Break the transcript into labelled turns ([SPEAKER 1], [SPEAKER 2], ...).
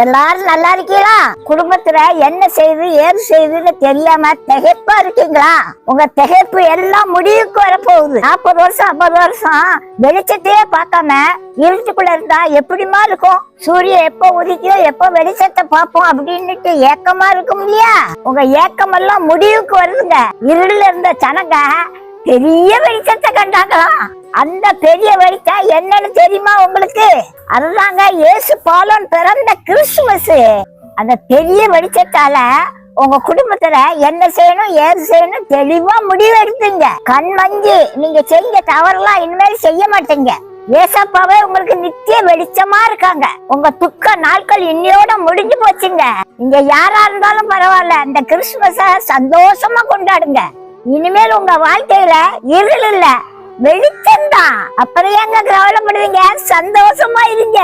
[SPEAKER 1] எல்லாரும் நல்லா இருக்கீங்களா? குடும்பத்துல என்ன செய்யுது ஏது செய்யுதுன்னு தெரியாம திகைப்பா இருக்கீங்களா? உங்க திகைப்பு எல்லாம் முடிவுக்கு வரப்போகுது. 40 வருஷம் 50 வருஷம் வெளிச்சத்தையே பார்க்காம இருட்டுக்குள்ள இருந்தா எப்படிமா இருக்கும்? சூரியன் எப்ப உதிக்கும் எப்ப வெளிச்சத்தை பார்ப்போம் அப்படின்னுட்டு ஏக்கமா இருக்கும் இல்லையா? உங்க ஏக்கம் எல்லாம் முடிவுக்கு வருதுங்க. இருளுல இருந்த ஜனங்க பெரிய வெளிச்சத்தை கண்டாங்களாம். அந்த பெரிய வெளிச்சம் என்னன்னு தெரியுமா உங்களுக்கு? அதுதாங்க இயேசு பாலன் பிறந்த கிறிஸ்துமஸ். அந்த பெரிய வெளிச்சத்தால உங்க குடும்பத்துல என்ன செய்யணும் ஏது செய்யணும் தெளிவா முடிவு எடுத்தீங்க. கண் மஞ்சி நீங்க செஞ்ச தவறெல்லாம் இனிமேல் செய்ய மாட்டீங்க. ஏசப்பாவே உங்களுக்கு நித்திய வெளிச்சமா இருக்காங்க. உங்க துக்க நாட்கள் இன்னையோட முடிஞ்சு போச்சுங்க. நீங்க யாரா இருந்தாலும் பரவாயில்ல, இந்த கிறிஸ்துமஸ சந்தோஷமா கொண்டாடுங்க. இனிமேல் உங்க வாழ்க்கையில இருள் இல்ல, வெளிச்சம் தான். அப்புறம் ஏங்க கவலைப்படுவீங்க? சந்தோஷமா இருங்க.